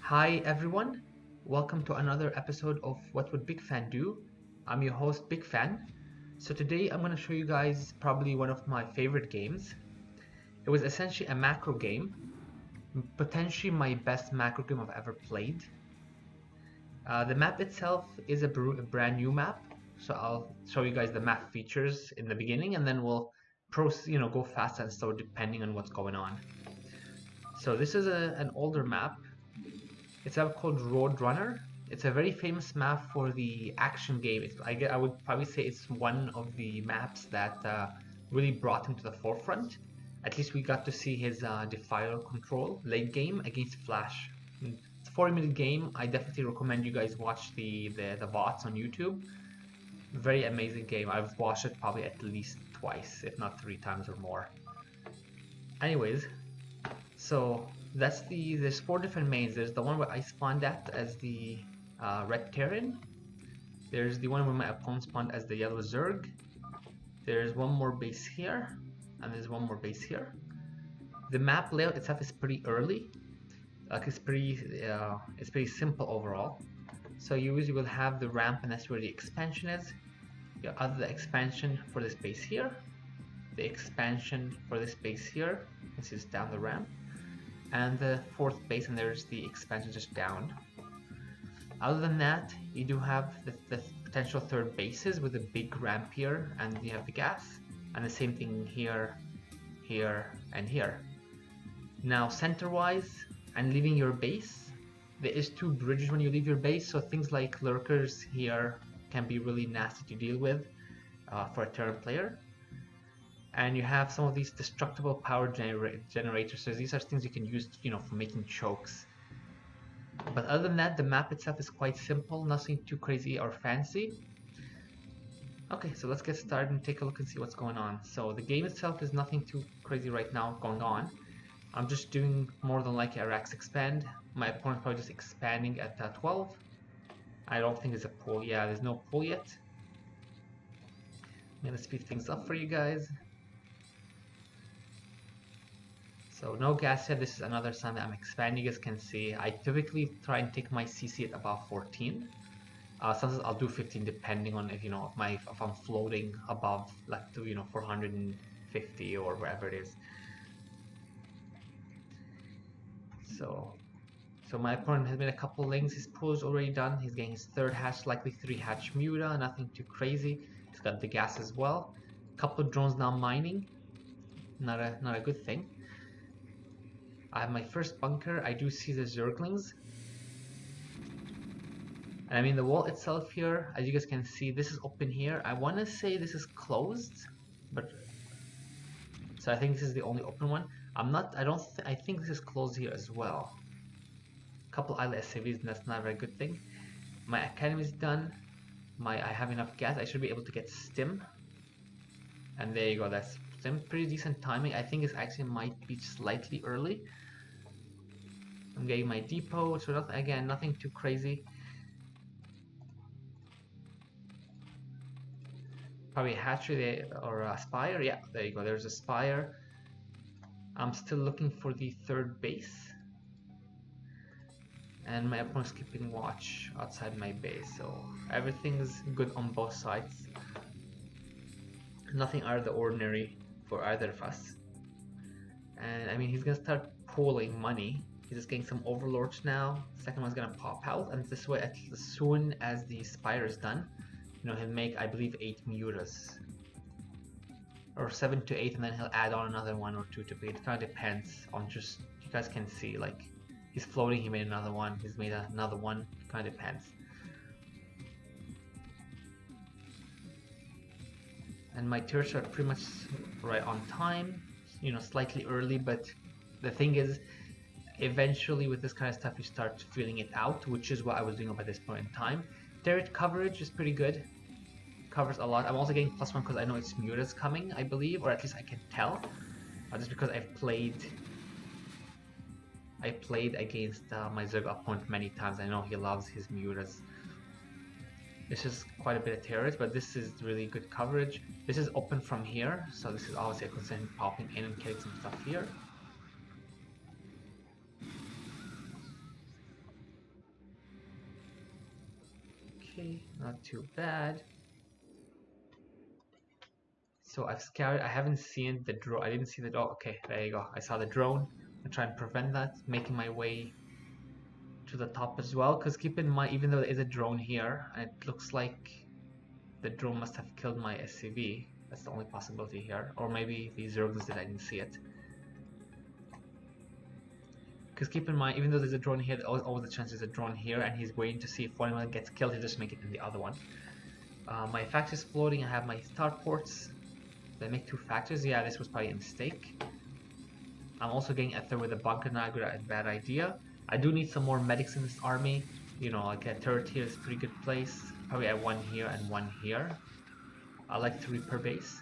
Hi everyone, welcome to another episode of What Would Bigfan Do? I'm your host Bigfan. So today I'm going to show you guys probably one of my favorite games. It was essentially a macro game, potentially my best macro game I've ever played. The map itself is a brand new map, so I'll show you guys the map features in the beginning and then we'll go fast and slow depending on what's going on. So this is an older map. It's a map called Roadrunner. It's a very famous map for the action game. I would probably say it's one of the maps that really brought him to the forefront. At least we got to see his Defiler control late game against Flash. It's a 40-minute game. I definitely recommend you guys watch the VODs on YouTube. Very amazing game. I've watched it probably at least twice, if not 3 times or more. Anyways, so there's 4 different mains. There's the one where I spawned at as the red Terran. There's the one where my opponent spawned as the yellow Zerg. There's one more base here, and there's one more base here. The map layout itself is pretty early. Like it's pretty simple overall. So you usually will have the ramp, and that's where the expansion is. You have the expansion for this base here, the expansion for this base here. This is down the ramp, and the 4th base, and there's the expansion just down. Other than that, you do have the potential 3rd bases with a big ramp here, and you have the gas, and the same thing here, here, and here. Now center-wise, and leaving your base, there is 2 bridges when you leave your base, so things like lurkers here can be really nasty to deal with for a Terran player. And you have some of these destructible power generators, so these are things you can use, for making chokes. But other than that, the map itself is quite simple, nothing too crazy or fancy. Okay, so let's get started and take a look and see what's going on. So the game itself is nothing too crazy right now going on. I'm just doing more than like a Rax expand. My opponent's probably just expanding at 12. I don't think there's a pull. Yeah, there's no pull yet. I'm gonna speed things up for you guys. So no gas yet. This is another sign that I'm expanding. You guys can see I typically try and take my CC at about 14. Sometimes I'll do 15 depending on if if I'm floating above like 450 or wherever it is. So my opponent has made a couple links. His pull is already done. He's getting his 3rd hatch, likely 3 hatch Muta. Nothing too crazy. He's got the gas as well. Couple of drones now mining. Not a good thing. I have my first bunker. I do see the Zerglings. And I mean the wall itself here, as you guys can see, this is open here. I want to say this is closed, but so I think this is the only open one. I think this is closed here as well. Couple idle SCVs, and that's not a very good thing. My academy is done. I have enough gas. I should be able to get stim. And there you go. That's some pretty decent timing. I think it actually might be slightly early. I'm getting my depot, so nothing too crazy. Probably a hatchery there, or a spire. Yeah, there you go. There's a spire. I'm still looking for the 3rd base. And my opponent's keeping watch outside my base, so everything's good on both sides. Nothing out of the ordinary for either of us. And I mean, he's gonna start pooling money. He's just getting some overlords now. Second one's gonna pop out, and this way, as soon as the spire is done, he'll make, I believe, 8 Mutas. Or 7 to 8, and then he'll add on another 1 or 2 to be. It kind of depends on just, you guys can see, like, he's floating, he made another one, he's made another one, kind of depends. And my turrets are pretty much right on time, slightly early, but the thing is, eventually with this kind of stuff you start feeling it out, which is what I was doing up at this point in time. Turret coverage is pretty good, covers a lot. I'm also getting +1 because I know it's Muta's coming, I believe, or at least I can tell, just because I played against my Zerg opponent many times. I know he loves his Mutas. This is quite a bit of terrorists, but this is really good coverage. This is open from here, so this is obviously a concern popping in and killing some stuff here. Okay, not too bad. So I've scouted. I haven't seen the drone. I didn't see the. Oh, okay. There you go. I saw the drone. I'm trying to prevent that. Making my way to the top as well. Because keep in mind, even though there is a drone here, and it looks like the drone must have killed my SCV. That's the only possibility here. Or maybe the Zerglings did. I didn't see it. Because keep in mind, even though there's a drone here, there's always a chance there's a drone here, and he's waiting to see if one of them gets killed. He'll just make it in the other one. My factory's floating. I have my starports. Did I make 2 factors? Yeah, this was probably a mistake. I'm also getting a third with a bunker now. A bad idea. I do need some more medics in this army. You know, like a turret here is a pretty good place. Probably I 1 here and 1 here. I like 3 per base.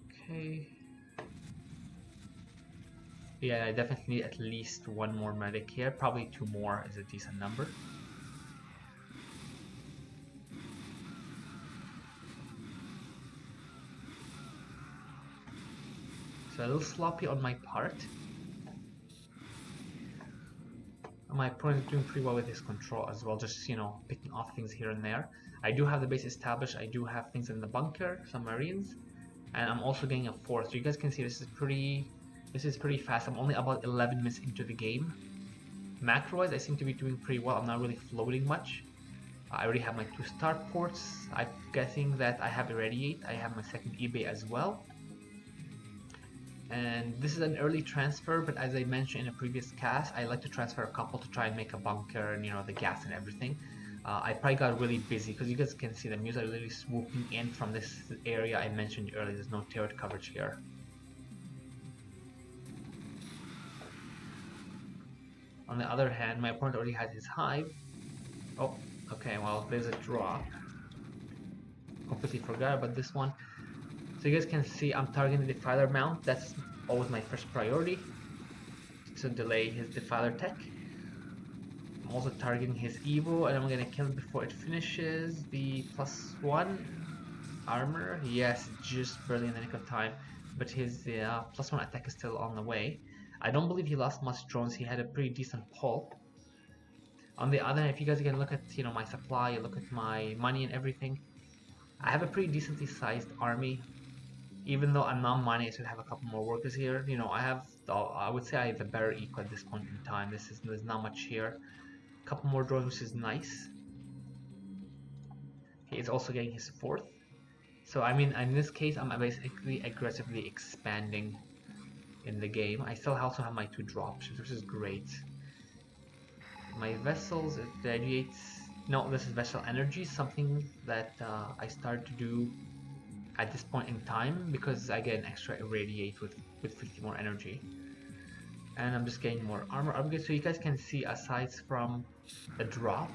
Okay. Yeah, I definitely need at least 1 more medic here. Probably 2 more is a decent number. So a little sloppy on my part. My opponent is doing pretty well with his control as well, just, you know, picking off things here and there. I do have the base established. I do have things in the bunker, some marines, and I'm also getting a 4th. So you guys can see this is pretty fast. I'm only about 11 minutes into the game. Macro-wise, I seem to be doing pretty well. I'm not really floating much. I already have my 2 starports. I'm guessing that I have irradiate. I have my 2nd eBay as well. And this is an early transfer, but as I mentioned in a previous cast, I like to transfer a couple to try and make a bunker and, you know, the gas and everything. I probably got really busy because you guys can see the mules are literally swooping in from this area I mentioned earlier. There's no turret coverage here. On the other hand, my opponent already has his hive. Oh, okay, well, there's a drop. Completely forgot about this one. So you guys can see I'm targeting the defiler mount. That's always my first priority, to delay his defiler tech. I'm also targeting his Evo, and I'm gonna kill it before it finishes. The +1 armor, yes, just barely in the nick of time, but his +1 attack is still on the way. I don't believe he lost much drones. He had a pretty decent pull. On the other hand, if you guys can look at, you know, my supply, look at my money and everything, I have a pretty decently sized army. Even though I'm not mining, I should have a couple more workers here. You know, I would say I have a better eco at this point in time. There's not much here. A couple more drones, which is nice. He is also getting his 4th. So I mean, in this case, I'm basically aggressively expanding in the game. I still also have my 2 dropships, which is great. My vessels, it radiates. No, this is vessel energy, something that I started to do at this point in time because I get an extra irradiate with 50 more energy. And I'm just getting more armor upgrades. So you guys can see, aside from the drop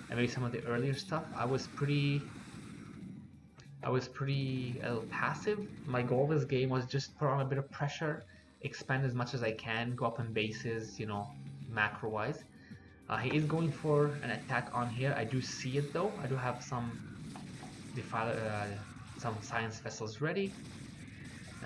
and maybe some of the earlier stuff, I was pretty passive. My goal this game was just put on a bit of pressure, expand as much as I can, go up on bases, you know, macro wise. He is going for an attack on here. I do see it though. I do have some some science vessels ready.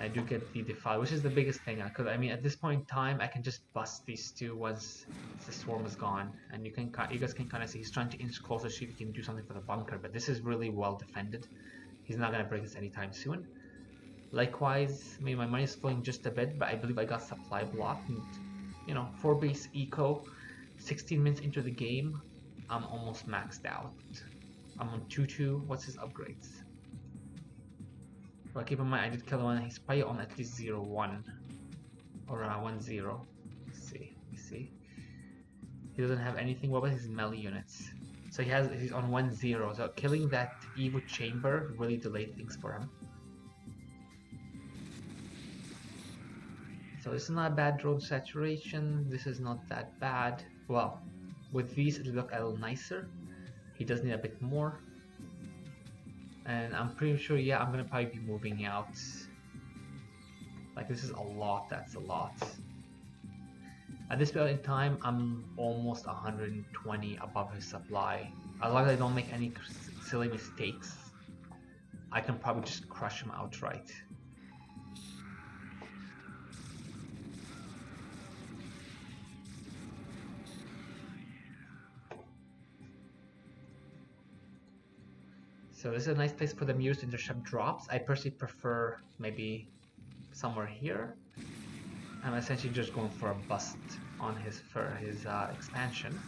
I do get the defiler, which is the biggest thing, because I mean at this point in time I can just bust these 2 once the swarm is gone, and you guys can kind of see he's trying to inch closer, see if he can do something for the bunker, but this is really well defended. He's not going to break this anytime soon. Likewise, I mean my money is flowing just a bit, but I believe I got supply blocked, and you know, 4 base eco, 16 minutes into the game, I'm almost maxed out. I'm on 2-2. What's his upgrades? Well, keep in mind I did kill one. He's probably on at least 0-1 or 1-0. Let's see. He doesn't have anything. What about his melee units? So he's on 1-0. So killing that Evo chamber really delayed things for him. So it's not bad drone saturation. This is not that bad. Well, with these it'll look a little nicer. He does need a bit more. And I'm pretty sure, yeah, I'm gonna probably be moving out. Like, this is a lot, that's a lot. At this point in time, I'm almost 120 above his supply. As long as I don't make any silly mistakes, I can probably just crush him outright. So this is a nice place for the mules to intercept drops. I personally prefer maybe somewhere here. I'm essentially just going for a bust on his expansion.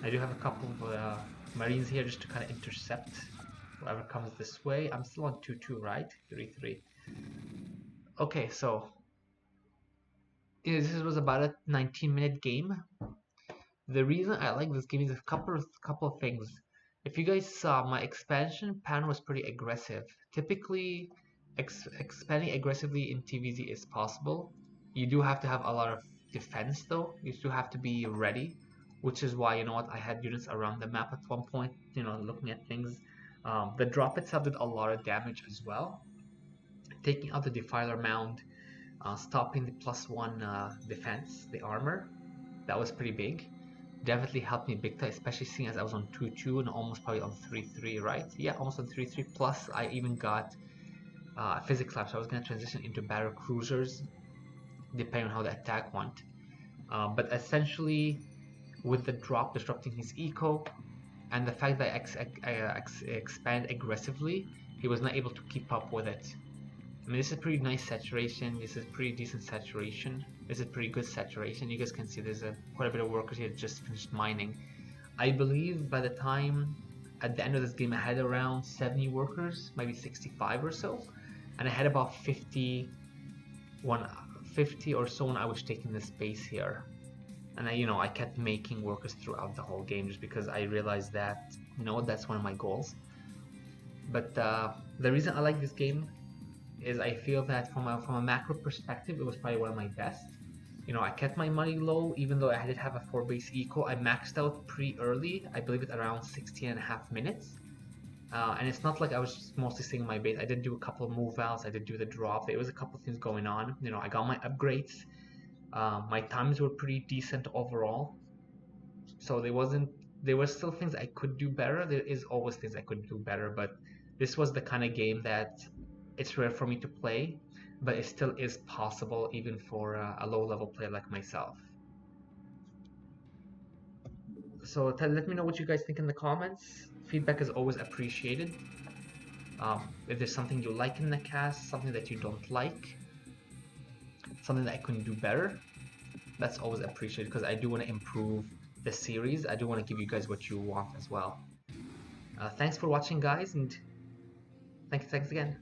I do have a couple of marines here just to kind of intercept whoever comes this way. I'm still on 2-2, right? 3-3. Okay, so this was about a 19-minute game. The reason I like this game is a couple of things. If you guys saw, my expansion pattern was pretty aggressive. Typically, expanding aggressively in TVZ is possible. You do have to have a lot of defense though. You still have to be ready, which is why, you know what, I had units around the map at one point, you know, looking at things. The drop itself did a lot of damage as well. Taking out the Defiler Mound, stopping the +1 defense, the armor, that was pretty big. Definitely helped me big time, especially seeing as I was on 2-2 and almost probably on 3-3, right? Yeah, almost on 3-3. Plus, I even got physics lab, so I was going to transition into battle cruisers, depending on how the attack went. But essentially, with the drop disrupting his eco, and the fact that I expand aggressively, he was not able to keep up with it. I mean, this is pretty nice saturation. This is pretty decent saturation. This is pretty good saturation. You guys can see there's quite a bit of workers here just finished mining. I believe by the time at the end of this game I had around 70 workers, maybe 65 or so, and I had about 50 or so when I was taking this base here. And I kept making workers throughout the whole game just because I realized that, that's one of my goals. But the reason I like this game is I feel that from a macro perspective, it was probably one of my best. I kept my money low, even though I did have a 4-base eco. I maxed out pretty early, I believe it around 16.5 minutes. And it's not like I was just mostly staying in my base. I did do a couple of move outs, I did do the drop. There was a couple of things going on. I got my upgrades. My times were pretty decent overall. So there were still things I could do better. There is always things I could do better, but this was the kind of game that it's rare for me to play, but it still is possible even for a low-level player like myself. So let me know what you guys think in the comments. Feedback is always appreciated. If there's something you like in the cast, something that you don't like, something that I couldn't do better, that's always appreciated because I do want to improve the series. I do want to give you guys what you want as well. Thanks for watching, guys, and thanks again.